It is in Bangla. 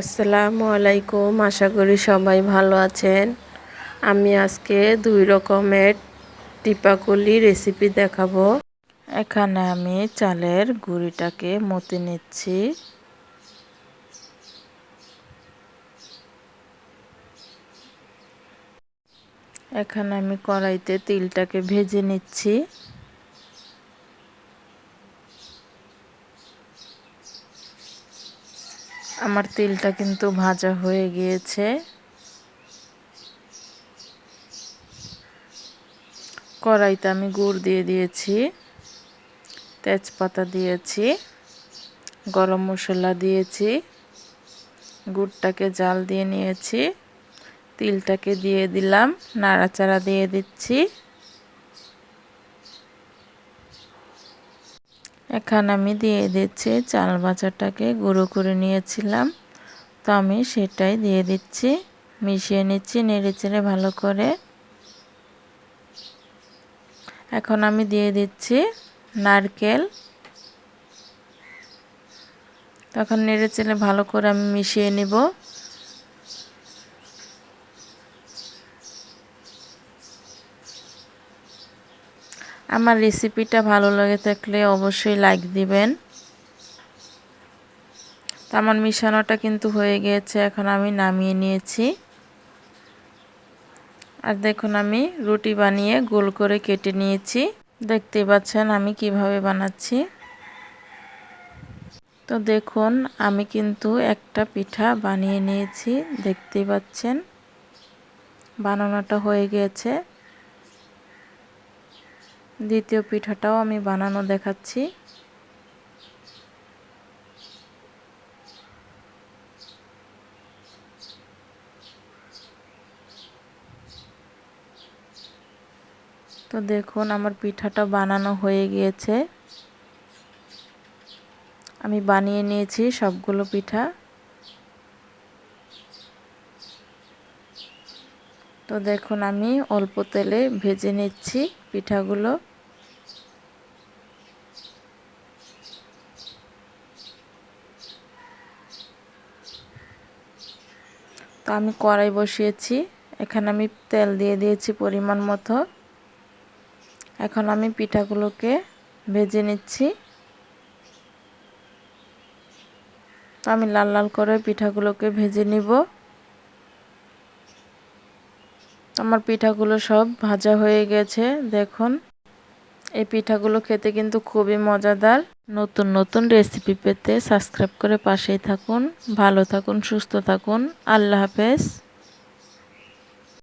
আসসালামু আলাইকুম, আশা করি সবাই ভালো আছেন। আমি আজকে 2 রকমের টিপাকুলি রেসিপি দেখাবো। এখানে আমি চালের গুঁড়িটাকে মথে নিচ্ছি। এখানে আমি কড়াইতে তিলটাকে ভেজে নিচ্ছি। আমার তিলটা কিন্তু ভাজা হয়ে গিয়েছে। কড়াইতে আমি গুড় দিয়ে দিয়েছি, তেজপাতা দিয়েছি, গরম মশলা দিয়েছি, গুড়টাকে জাল দিয়ে নিয়েছি, তিলটাকে দিয়ে দিলাম, নাড়াচাড়া দিয়ে দিচ্ছি। এখানে আমি দিয়ে দিচ্ছি চাল ভাজাটাকে গুঁড়ো করে নিয়েছিলাম, তো আমি সেটাই দিয়ে দিচ্ছি, মিশিয়ে নিচ্ছি নেড়েচেড়ে ভালো করে। এখন আমি দিয়ে দিচ্ছি নারকেল। তখন নেড়েচেড়ে ভালো করে আমি মিশিয়ে নিব। আমার রেসিপিটা ভালো লাগে থাকলে অবশ্যই লাইক দিবেন। তো আমার মিশানোটা কিন্তু হয়ে গিয়েছে, এখন আমি নামিয়ে নিয়েছি। আর দেখুন আমি রুটি বানিয়ে গোল করে কেটে নিয়েছি। দেখতেই পাচ্ছেন আমি কিভাবে বানাচ্ছি। তো দেখুন আমি কিন্তু একটা পিঠা বানিয়ে নিয়েছি, দেখতেই পাচ্ছেন বানানোটা হয়ে গিয়েছে। দ্বিতীয় পিঠাটাও আমি বানানো দেখাচ্ছি। তো দেখুন আমার পিঠাটা বানানো হয়ে গিয়েছে। আমি বানিয়ে নিয়েছি সবগুলো পিঠা। তো দেখুন আমি অল্প তেলে ভেজে নিচ্ছি পিঠাগুলো। তো আমি কড়াই বসিয়েছি, এখানে আমি তেল দিয়ে দিয়েছি পরিমাণ মতো। এখন আমি পিঠাগুলোকে ভেজে নিচ্ছি। তো আমি লাল লাল করে পিঠাগুলোকে ভেজে নিব। আমার পিঠাগুলো সব ভাজা হয়ে গেছে। দেখুন এই পিঠাগুলো খেতে কিন্তু খুবই মজাদার। নতুন নতুন রেসিপি পেতে সাবস্ক্রাইব করে পাশেই থাকুন। ভালো থাকুন, সুস্থ থাকুন। আল্লাহ হাফেজ।